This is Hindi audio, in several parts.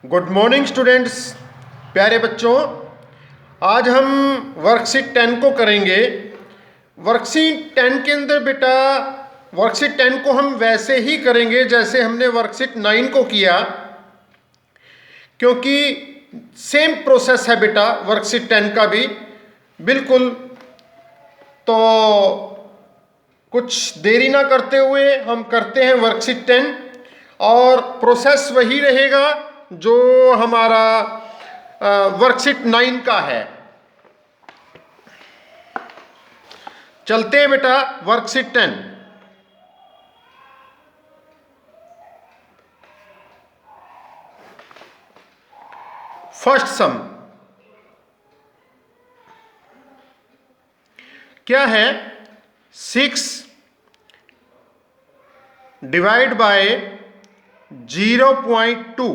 गुड मॉर्निंग स्टूडेंट्स, प्यारे बच्चों। आज हम वर्कशीट 10 को करेंगे। वर्कशीट 10 के अंदर बेटा, वर्कशीट 10 को हम वैसे ही करेंगे जैसे हमने वर्कशीट 9 को किया, क्योंकि सेम प्रोसेस है बेटा वर्कशीट 10 का भी बिल्कुल। तो कुछ देरी ना करते हुए हम करते हैं वर्कशीट 10, और प्रोसेस वही रहेगा जो हमारा वर्कशीट 9 का है। चलते हैं बेटा वर्कशीट 10। फर्स्ट सम क्या है? 6 डिवाइड बाय 0.2।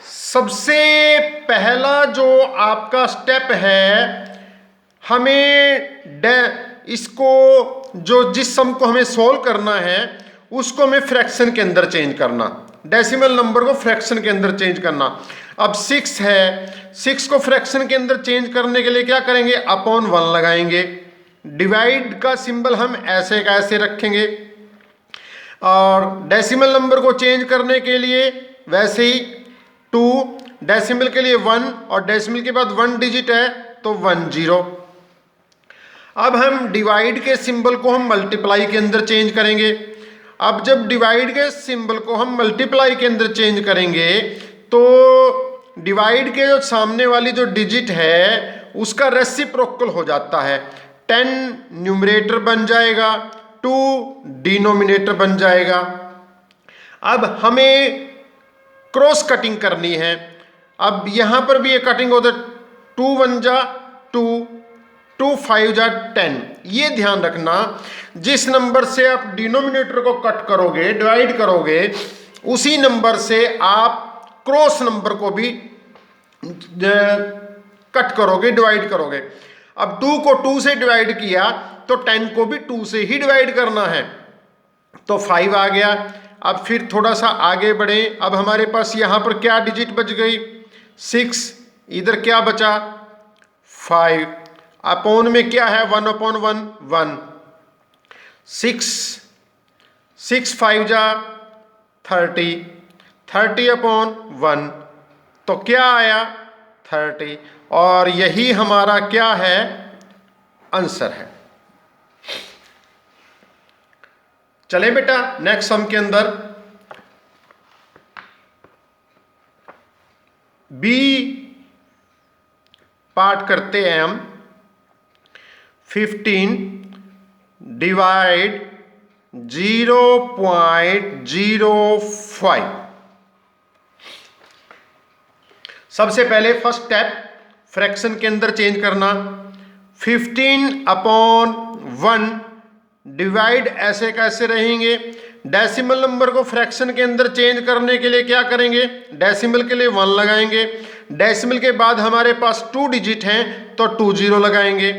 सबसे पहला जो आपका स्टेप है, हमें इसको जिस सम को हमें सोल्व करना है उसको हमें फ्रैक्शन के अंदर चेंज करना, डेसिमल नंबर को फ्रैक्शन के अंदर चेंज करना। अब 6 है, 6 को फ्रैक्शन के अंदर चेंज करने के लिए क्या करेंगे? अपॉन 1 लगाएंगे। डिवाइड का सिंबल हम ऐसे का ऐसे रखेंगे, और डेसिमल नंबर को चेंज करने के लिए वैसे ही 2, डेसिमल के लिए 1, और डेसिमल के बाद 1 डिजिट है तो 1 0। अब हम डिवाइड के सिंबल को हम मल्टीप्लाई के अंदर चेंज करेंगे। अब जब डिवाइड के सिंबल को हम मल्टीप्लाई के अंदर चेंज करेंगे तो डिवाइड के जो सामने वाली जो डिजिट है उसका रेसिप्रोकल हो जाता है। 10 न्यूमरेटर बन जाएगा, 2 डिनोमिनेटर बन जाएगा। अब हमें क्रॉस कटिंग करनी है। अब यहां पर भी ये कटिंग होता है, 2 1 जा 2, 2 5 जा 10। ये ध्यान रखना, जिस नंबर से आप डिनोमिनेटर को कट करोगे, डिवाइड करोगे, उसी नंबर से आप क्रॉस नंबर को भी कट करोगे, डिवाइड करोगे। अब 2 को 2 से डिवाइड किया तो 10 को भी 2 से ही डिवाइड करना है, तो 5 आ गया। अब फिर थोड़ा सा आगे बढ़े। अब हमारे पास यहां पर क्या डिजिट बच गई? 6। इधर क्या बचा? 5। अपॉन में क्या है? 1/1 1। 6 5 जा 30, 30/1, तो क्या आया? 30। और यही हमारा क्या है? आंसर है। चले बेटा नेक्स्ट सम के अंदर। बी पार्ट करते हैं हम। 15 डिवाइड 0.05। सबसे पहले फर्स्ट स्टेप फ्रैक्शन के अंदर चेंज करना। 15/1 डिवाइड ऐसे कैसे रहेंगे? डेसिमल नंबर को फ्रैक्शन के अंदर चेंज करने के लिए क्या करेंगे? डेसिमल के लिए 1 लगाएंगे। डेसिमल के बाद हमारे पास 2 डिजिट हैं तो 2 0 लगाएंगे।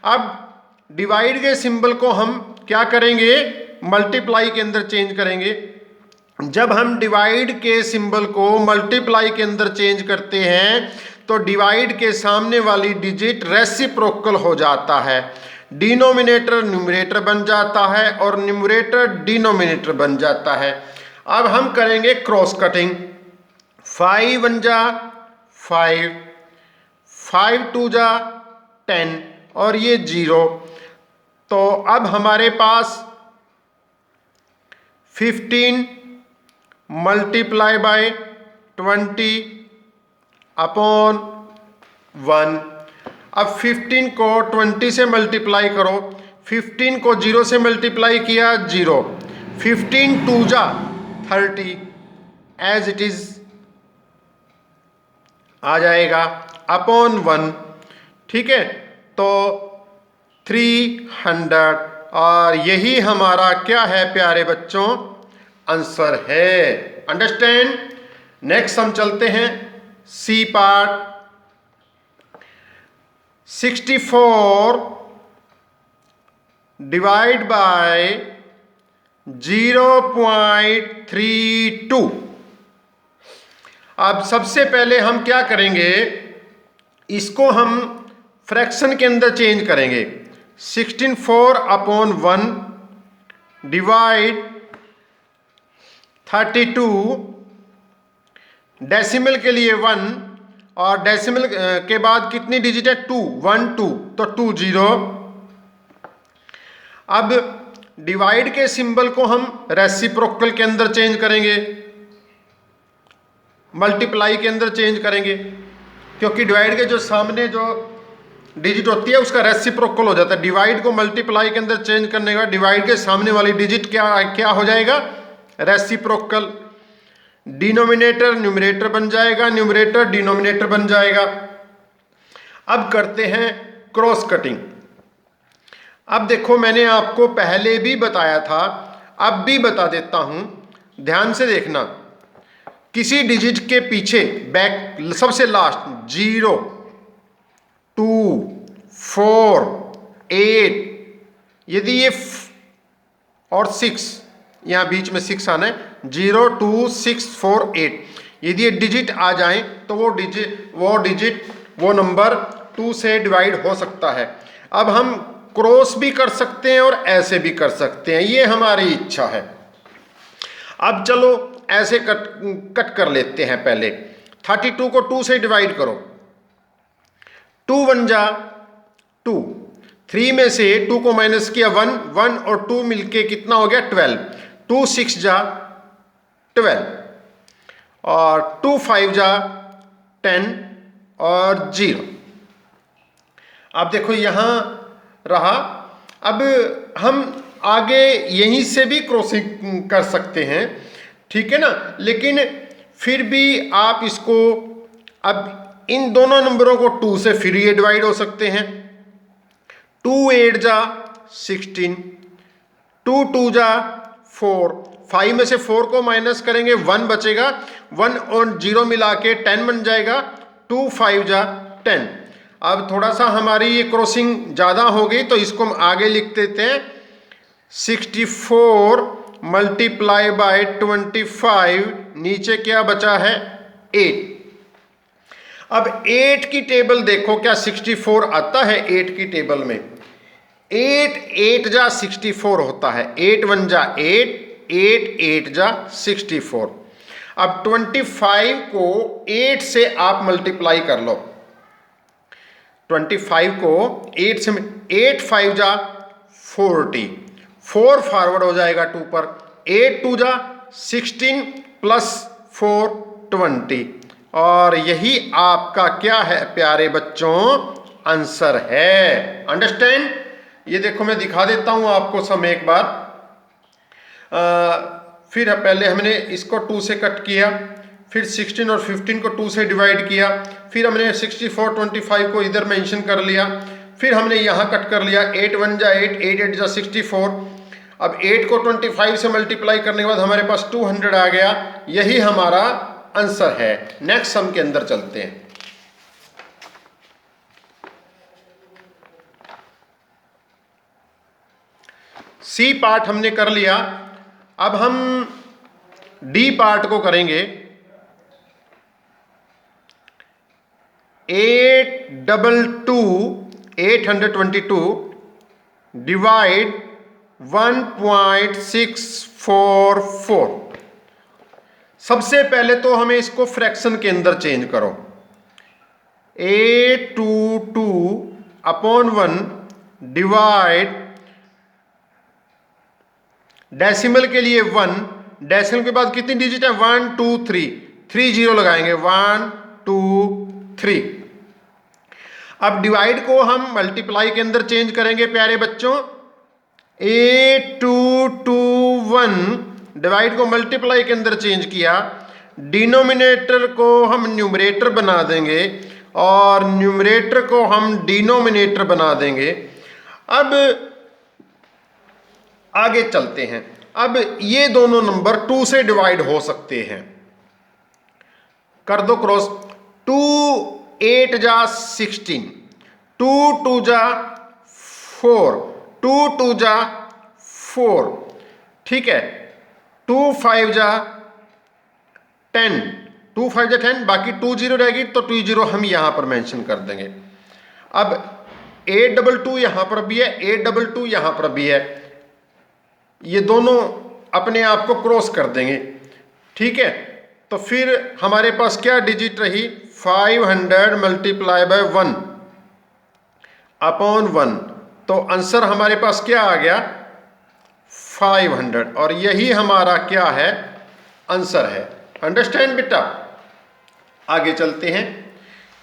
अब डिवाइड के सिंबल को हम क्या करेंगे? मल्टीप्लाई के अंदर चेंज करेंगे। जब हम डिवाइड के सिंबल को मल्टीप्लाई के अंदर चेंज करते हैं तो डिवाइड के सामने वाली डिजिट रेसिप्रोकल हो जाता है। डिनोमिनेटर न्यूमरेटर बन जाता है और न्यूमरेटर डिनोमिनेटर बन जाता है। अब हम करेंगे क्रॉस कटिंग। 5 1 जा 5, 5 2 जा 10, और ये 0। तो अब हमारे पास 15 मल्टीप्लाई बाय 20/1। अब 15 को 20 से मल्टीप्लाई करो। 15 को 0 से मल्टीप्लाई किया 0, 15 2 जा 30, एज इट इज आ जाएगा अपॉन 1। ठीक है, तो 300, और यही हमारा क्या है प्यारे बच्चों? आंसर है। अंडरस्टैंड? नेक्स्ट हम चलते हैं सी पार्ट। 64 divide by 0.32। अब सबसे पहले हम क्या करेंगे, इसको हम फ्रैक्शन के अंदर चेंज करेंगे। 16/4 डिवाइड 32, डेसिमल के लिए 1 और डेसिमल के बाद कितनी डिजिट है 2, 1 2 तो 2 0। अब डिवाइड के सिंबल को हम रेसिप्रोकल के अंदर चेंज करेंगे, मल्टीप्लाई के अंदर चेंज करेंगे, क्योंकि डिवाइड के जो सामने जो डिजिट होती है उसका रेसिप्रोकल हो जाता है। डिवाइड को मल्टीप्लाई के अंदर चेंज करने के बाद डिवाइड के सामने वाली डिजिट क्या हो जाएगा, रेसिप्रोकल। डिनोमिनेटर न्यूमरेटर बन जाएगा, न्यूमरेटर डिनोमिनेटर बन जाएगा। अब करते हैं क्रॉस कटिंग। अब देखो मैंने आपको पहले भी बताया था, अब भी बता देता हूं, ध्यान से देखना। किसी डिजिट के पीछे बैक सबसे लास्ट 0 2 4 8, यदि ये और 6, यहां बीच में 6 आना है, 0 2 6 4 8, यदि ये डिजिट आ जाए तो वो नंबर 2 से डिवाइड हो सकता है। अब हम क्रॉस भी कर सकते हैं और ऐसे भी कर सकते हैं, ये हमारी इच्छा है। अब चलो ऐसे कट कर लेते हैं। पहले 32 को 2 से डिवाइड करो, 2 1 जा 2, 3 में से 2 को माइनस किया 1, 1 और 2 मिलके कितना हो गया 12, 2 6 जा 12 और 2 5 जा 10 और 0। अब देखो यहां रहा। अब हम आगे यहीं से भी क्रॉसिंग कर सकते हैं, ठीक है ना, लेकिन फिर भी आप इसको, अब इन दोनों नंबरों को 2 से फिर ये डिवाइड हो सकते हैं। 2 8 जा 16, 2 2 जा 4, 5 में से 4 को माइनस करेंगे 1 बचेगा, 1 और 0 मिला के 10 बन जाएगा, 2 5 जा 10। अब थोड़ा सा हमारी ये क्रॉसिंग ज़्यादा हो गई तो इसको हम आगे लिख देते हैं। 64 मल्टीप्लाई बाय 25, नीचे क्या बचा है 8। अब 8 की टेबल देखो, क्या 64 आता है 8 की टेबल में? 8 8 जा 64 होता है, 8 1 जा 8, 8 8 जा 64। अब 25 को 8 से आप मल्टीप्लाई कर लो, 25 को 8 से, 8 5 जा 40, 4 फॉरवर्ड हो जाएगा 2 पर, 8 2 जा 16 प्लस 4 20, और यही आपका क्या है प्यारे बच्चों, आंसर है। अंडरस्टैंड? ये देखो मैं दिखा देता हूं आपको समय एक बार। फिर पहले हमने इसको 2 से कट किया, फिर 16 और 15 को 2 से डिवाइड किया, फिर हमने 64 25 को इधर मेंशन कर लिया, फिर हमने यहाँ कट कर लिया, 8 1 जा 8, 8 8 जा 64। अब 8 को 25 से मल्टीप्लाई करने के बाद हमारे पास 200 आ गया, यही हमारा आंसर है। नेक्स्ट सम के अंदर चलते हैं। सी पार्ट हमने कर लिया, अब हम डी पार्ट को करेंगे। 822 डिवाइड 1.644। सबसे पहले तो हमें इसको फ्रैक्शन के अंदर चेंज करो। 822/1 डिवाइड, डेसिमल के लिए 1, डेसिमल के बाद कितनी डिजिट है 1 2 3, 3 0 लगाएंगे, 1 2 3। अब डिवाइड को हम मल्टीप्लाई के अंदर चेंज करेंगे प्यारे बच्चों। 8221 डिवाइड को मल्टीप्लाई के अंदर चेंज किया, डिनोमिनेटर को हम न्यूमरेटर बना देंगे और न्यूमरेटर को हम डिनोमिनेटर बना देंगे। अब आगे चलते हैं। अब ये दोनों नंबर 2 से डिवाइड हो सकते हैं, कर दो क्रॉस। 2 8 जा 16, 2 2 जा 4, 2 2 जा 4, ठीक है, 2 5 जा 10, 2 5 जा 10, बाकी 2 जीरो रहेगी तो 2 जीरो हम यहाँ पर मेंशन कर देंगे। अब 822 यहाँ पर भी है, 822 यहाँ पर भी है, ये दोनों अपने आप को क्रॉस कर देंगे, ठीक है। तो फिर हमारे पास क्या डिजिट रही, 500 मल्टीप्लाई बाय 1 अपॉन 1, तो आंसर हमारे पास क्या आ गया 500, और यही हमारा क्या है आंसर है। अंडरस्टैंड बेटा। आगे चलते हैं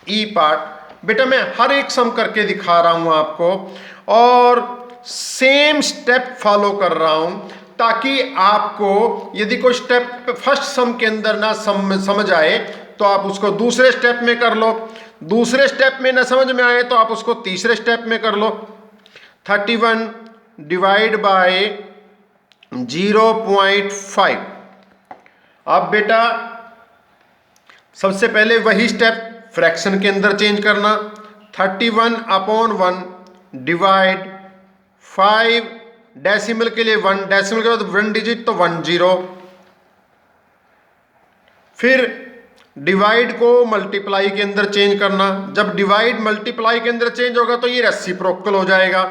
ई पार्ट। बेटा मैं हर एक सम करके दिखा रहा हूं आपको और सेम स्टेप फॉलो कर रहा हूं ताकि आपको यदि कोई स्टेप फर्स्ट सम के अंदर ना समझ आए तो आप उसको दूसरे स्टेप में कर लो, दूसरे स्टेप में ना समझ में आए तो आप उसको तीसरे स्टेप में कर लो। 31 डिवाइड बाय 0.5। अब बेटा सबसे पहले वही स्टेप फ्रैक्शन के अंदर चेंज करना, 31 अपॉन 1 डिवाइड 5, डेसिमल के लिए 1, डेसिमल के बाद 1 डिजिट तो 1 जीरो, फिर डिवाइड को मल्टीप्लाई के अंदर चेंज करना, जब डिवाइड मल्टीप्लाई के अंदर चेंज होगा तो ये रेसिप्रोकल हो जाएगा।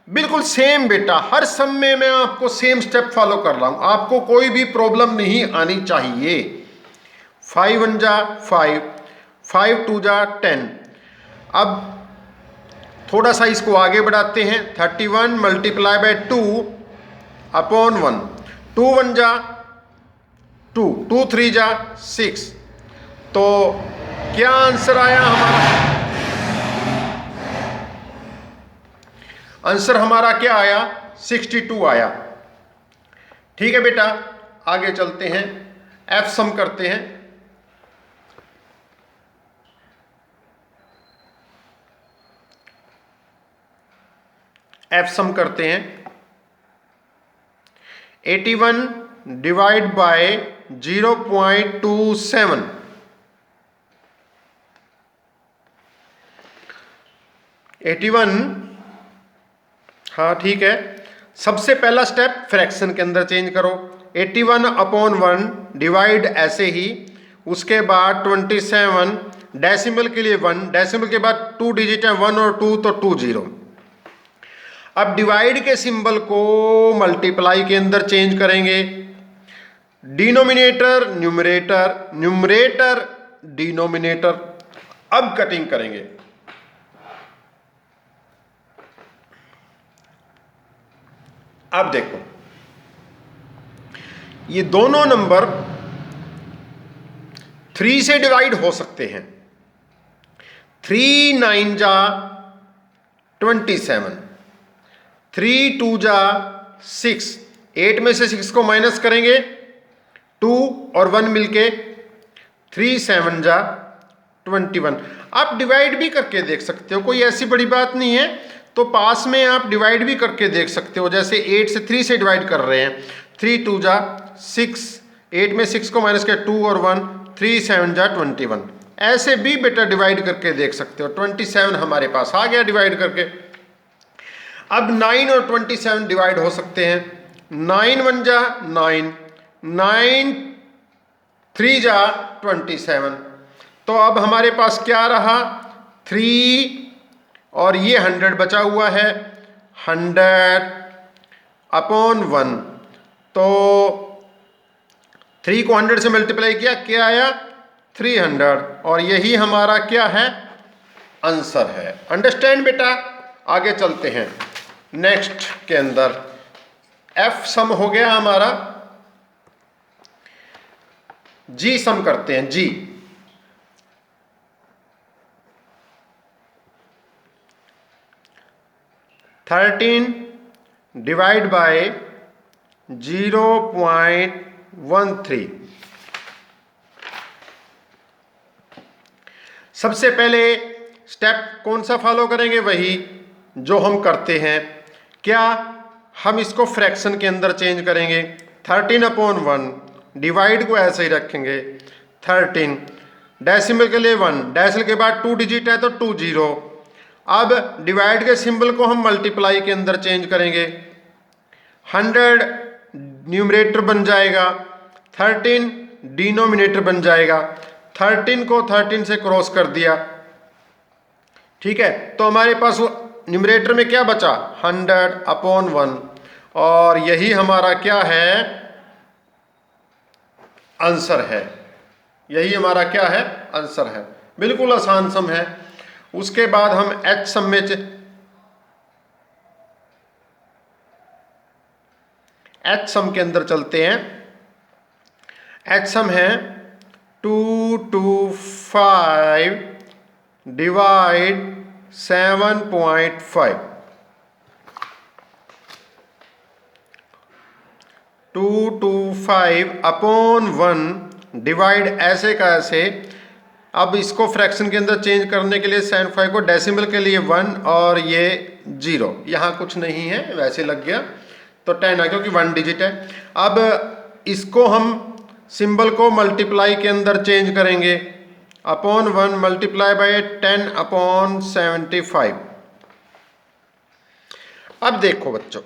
बिल्कुल सेम बेटा, हर सम में मैं आपको सेम स्टेप फॉलो कर रहा हूं, आपको कोई भी प्रॉब्लम नहीं आनी चाहिए। 5 1 जा 5, 5 2 जा 10। अब थोड़ा सा इसको आगे बढ़ाते हैं, 31 मल्टीप्लाई बाय 2 अपॉन 1, 2 1 जा 2, 2 3 जा 6, तो क्या आंसर आया हमारा, आंसर हमारा क्या आया 62 आया। ठीक है बेटा, आगे चलते हैं, एफ सम करते हैं। एफ सम करते हैं, 81 डिवाइड बाय 0.27, हाँ ठीक है। सबसे पहला स्टेप फ्रैक्शन के अंदर चेंज करो, 81 अपॉन 1 डिवाइड ऐसे ही, उसके बाद 27, डेसिमल के लिए 1, डेसिमल के बाद 2 डिजिट है 1 और 2 तो 2 जीरो। अब डिवाइड के सिंबल को मल्टीप्लाई के अंदर चेंज करेंगे, डिनोमिनेटर न्यूमरेटर, न्यूमरेटर डिनोमिनेटर। अब कटिंग करेंगे, अब देखो ये दोनों नंबर 3 से डिवाइड हो सकते हैं, 3 9 जा 27, 3 2 जा 6, 8 में से 6 को माइनस करेंगे, 2 और 1 मिलके 3 7 जा 21। आप डिवाइड भी करके देख सकते हो, कोई ऐसी बड़ी बात नहीं है, तो पास में आप डिवाइड भी करके देख सकते हो, जैसे 8 से 3 से डिवाइड कर रहे हैं, 3 2 जा 6, 8 में 6 को माइनस किया 2 और 1, 3 7 जा 21। ऐसे भी बेटा डिवाइड करके देख सकते हो, 27 हमारे पास आ गया डिवाइड करके। अब 9 और 27 डिवाइड हो सकते हैं, 9 1 जा 9, 9 3 जा 27, तो अब हमारे पास क्या रहा 3 और ये 100 बचा हुआ है, 100 अपॉन 1, तो 3 को 100 से मल्टीप्लाई किया, क्या आया 300, और यही हमारा क्या है आंसर है। अंडरस्टैंड बेटा। आगे चलते हैं नेक्स्ट के अंदर, एफ सम हो गया हमारा, जी सम करते हैं, जी 13 डिवाइड बाय 0.13। सबसे पहले स्टेप कौन सा फॉलो करेंगे, वही जो हम करते हैं, क्या हम इसको फ्रैक्शन के अंदर चेंज करेंगे, 13 अपॉन 1 डिवाइड को ऐसे ही रखेंगे, 13 डेसिमल के लिए 1, डेसिमल के बाद 2 डिजिट है तो 2 जीरो। अब डिवाइड के सिंबल को हम मल्टीप्लाई के अंदर चेंज करेंगे, 100 न्यूमरेटर बन जाएगा, 13 डिनोमिनेटर बन जाएगा। 13 को 13 से क्रॉस कर दिया, ठीक है, तो हमारे पास वो न्यूमरेटर में क्या बचा 100/1 और यही हमारा क्या है आंसर है। यही हमारा क्या है आंसर है। बिल्कुल आसान सम है। उसके बाद हम एच सम में एच सम के अंदर चलते हैं। एच सम है 225 डिवाइड 7.5। 225/1 डिवाइड ऐसे का ऐसे। अब इसको फ्रैक्शन के अंदर चेंज करने के लिए 75 को डेसिमल के लिए 1 और ये 0, यहाँ कुछ नहीं है वैसे लग गया तो 10 है क्योंकि 1 डिजिट है। अब इसको हम सिंबल को मल्टीप्लाई के अंदर चेंज करेंगे। /1 मल्टीप्लाई बाय 10/75। अब देखो बच्चों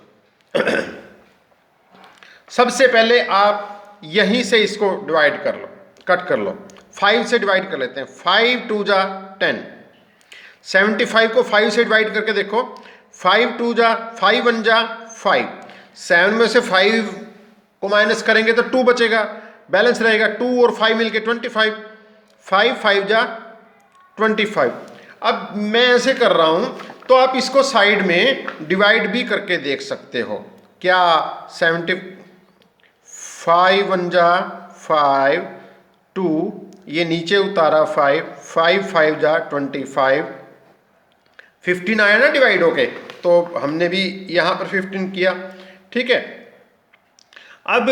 सबसे पहले आप यहीं से इसको डिवाइड कर लो, कट कर लो। 5 से डिवाइड कर लेते हैं। 5 2 जा 10। 75 को 5 से डिवाइड करके देखो। 5 2 जा 5 1 जा 5। 7 में से 5 को माइनस करेंगे तो 2 बचेगा, बैलेंस रहेगा 2 और 5 मिलके 25। 5 5 जा 25। अब मैं ऐसे कर रहा हूं तो आप इसको साइड में डिवाइड भी करके देख सकते हो। क्या 5 1 जा 5, 2 ये नीचे उतारा 5, 5 5 जा 25, 15 आया ना डिवाइड होके, तो हमने भी यहाँ पर 15 किया, ठीक है। अब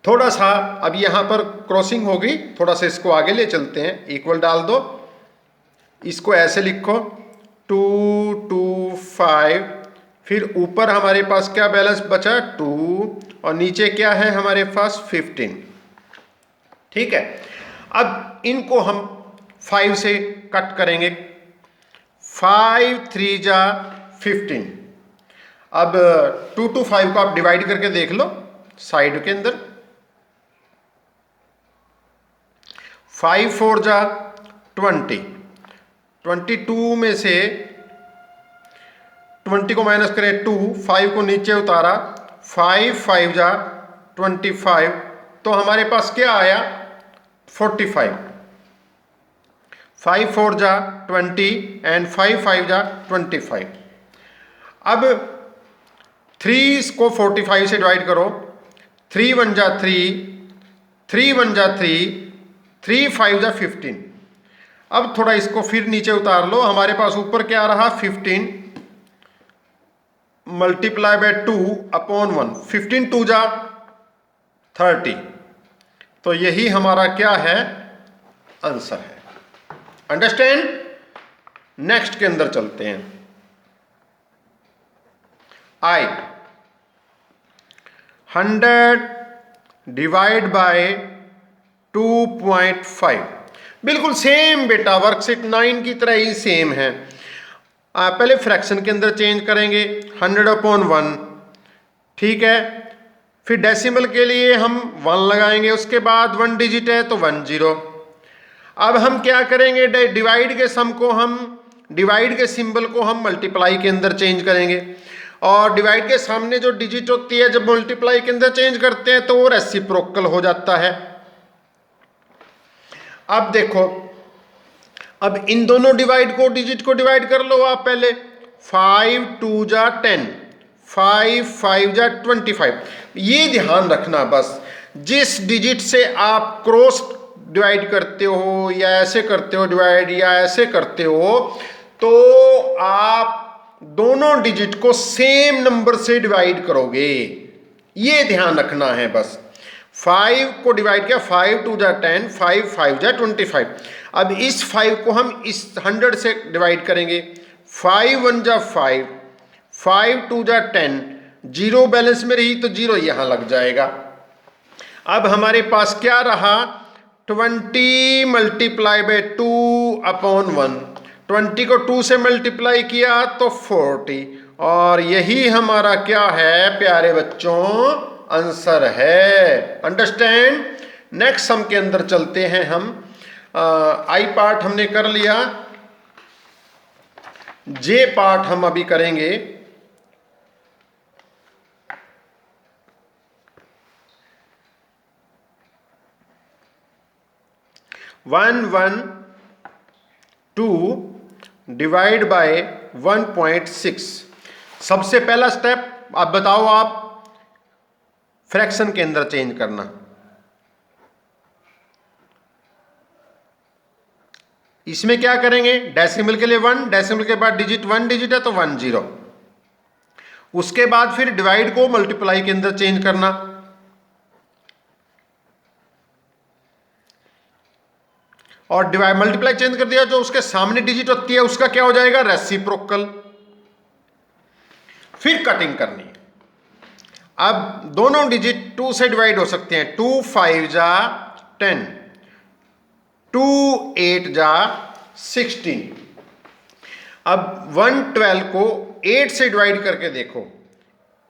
थोड़ा सा अब यहाँ पर क्रॉसिंग हो गई, थोड़ा सा इसको आगे ले चलते हैं। इक्वल डाल दो, इसको ऐसे लिखो 2 2 5, फिर ऊपर हमारे पास क्या बैलेंस बचा 2 और नीचे क्या है हमारे पास 15, ठीक है। अब इनको हम 5 से कट करेंगे। 5 3 जा 15। अब 2 to 5 को आप डिवाइड करके देख लो साइड के अंदर। 5 4 जा 20। 22 में से 20 को माइनस करें 2, 5 को नीचे उतारा 5 5 जा 25, तो हमारे पास क्या आया 45। 5 4 जा 20 एंड 5 5 जा 25। अब 3 को 45 से डिवाइड करो। 3 1 जा 3, 3 1 जा 3, 3 5 जा 15। अब थोड़ा इसको फिर नीचे उतार लो। हमारे पास ऊपर क्या आ रहा 15 मल्टीप्लाई बाय 2/1। 15 2 जा 30, तो यही हमारा क्या है आंसर है। अंडरस्टैंड। नेक्स्ट के अंदर चलते हैं। I 100 divide by 2.5। बिल्कुल सेम बेटा, वर्कशीट 9 की तरह ही सेम है। पहले फ्रैक्शन के अंदर चेंज करेंगे 100/1, ठीक है। फिर डेसिमल के लिए हम 1 लगाएंगे, उसके बाद 1 डिजिट है तो 1 0। अब हम क्या करेंगे डिवाइड के सम को हम डिवाइड के सिंबल को हम मल्टीप्लाई के अंदर चेंज करेंगे, और डिवाइड के सामने जो डिजिट होती है जब मल्टीप्लाई के अंदर चेंज करते हैं तो वो रेसिप्रोकल हो जाता है। अब देखो, अब इन दोनों डिजिट को डिवाइड कर लो आप पहले। 5 2 जा 10, 5 5 जा 25। ये ध्यान रखना बस, जिस डिजिट से आप क्रॉस डिवाइड करते हो या ऐसे करते हो डिवाइड या ऐसे करते हो, तो आप दोनों डिजिट को सेम नंबर से डिवाइड करोगे, ये ध्यान रखना है बस। 5 को डिवाइड किया, 5 2 जा 10, 5 5 जा 25। अब इस 5 को हम इस 100 से डिवाइड करेंगे। 5 1 जा 5, 5 2 जा 10, 0 बैलेंस में रही तो 0 यहाँ लग जाएगा। अब हमारे पास क्या रहा 20 मल्टीप्लाई बाय 2/1। 20 को 2 से मल्टीप्लाई किया तो 40, और यही हमारा क्या है प्यारे बच्चों आंसर है। अंडरस्टैंड। नेक्स्ट सम के अंदर चलते हैं हम। आई पार्ट हमने कर लिया, जे पार्ट हम अभी करेंगे। One one two divide by 1.6। सबसे पहला स्टेप आप बताओ, आप फ्रैक्शन के अंदर चेंज करना। इसमें क्या करेंगे, डेसिमल के लिए 1, डेसिमल के बाद डिजिट 1 डिजिट है तो 1 0। उसके बाद फिर डिवाइड को मल्टीप्लाई के अंदर चेंज करना। और डिवाइड मल्टीप्लाई चेंज कर दिया, जो उसके सामने डिजिट होती है उसका क्या हो जाएगा, रेसिप्रोकल। फिर कटिंग करनी है। अब दोनों डिजिट 2 से डिवाइड हो सकते हैं। 2 5 जा 10, 2 8 जा 16। अब 112 को 8 से डिवाइड करके देखो।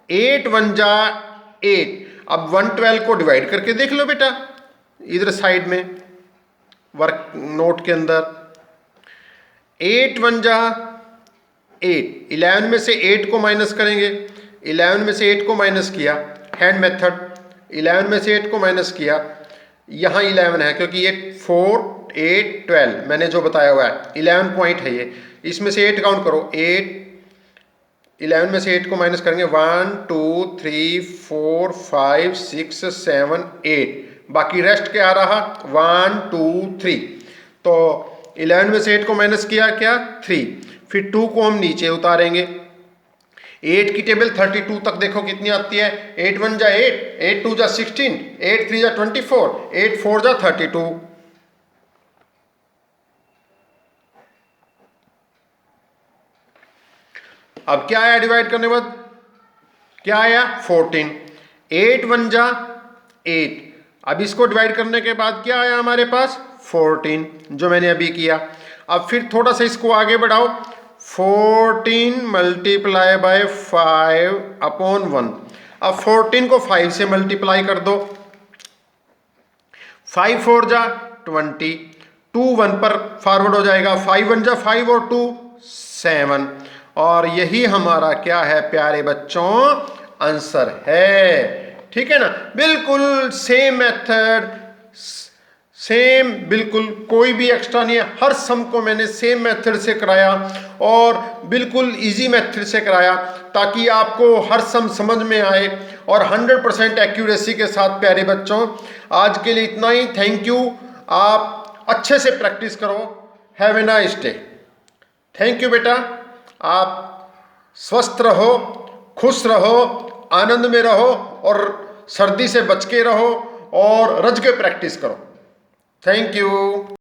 8 1 जा 8। अब 112 को डिवाइड करके देख लो बेटा, इधर साइड में वर्क नोट के अंदर। 8 1 जा 8। 11 में से 8 को माइनस करेंगे। 11 में से 8 को माइनस किया, हैंड मेथड। 11 में से 8 को माइनस किया, यहाँ 11 है क्योंकि ये 4 8 12 मैंने जो बताया हुआ है 11 पॉइंट है ये। इसमें से 8 काउंट करो। 8 11 में से 8 को माइनस करेंगे, 1 2 3 4 5 6 7 8। बाकी रेस्ट क्या आ रहा, 1 2 3। तो 11 में से 8 को माइनस किया क्या, 3। फिर 2 को हम नीचे उतारेंगे। 8 की टेबल 32 तक देखो कितनी आती है। 8 1 जा 8, 8 2 जा 16, 8 3 जा 24, 8 4 जा 32। अब क्या आया डिवाइड करने के बाद, क्या आया 14। 8 1 जा 8। अब इसको डिवाइड करने के बाद क्या आया हमारे पास 14, जो मैंने अभी किया। अब फिर थोड़ा सा इसको आगे बढ़ाओ। 14 मल्टीप्लाई बाय 5 अपॉन 1। अब 14 को 5 से मल्टीप्लाई कर दो। 5 4 जा 20। 2 1 पर फॉरवर्ड हो जाएगा। 5 1 जा 5 और 2 7। और यही हमारा क्या है प्यारे बच्चों, आंसर है। ठीक है ना, बिल्कुल सेम मेथड, सेम, बिल्कुल कोई भी एक्स्ट्रा नहीं है। हर सम को मैंने सेम मेथड से कराया और बिल्कुल इजी मेथड से कराया, ताकि आपको हर सम समझ में आए और 100% एक्यूरेसी के साथ। प्यारे बच्चों, आज के लिए इतना ही। Thank you. आप अच्छे से प्रैक्टिस करो। Have a nice day. Thank you बेटा। आप स्वस्थ रहो, खुश रहो, आनंद में रहो और सर्दी से बच के रहो और रज के प्रैक्टिस करो। Thank you.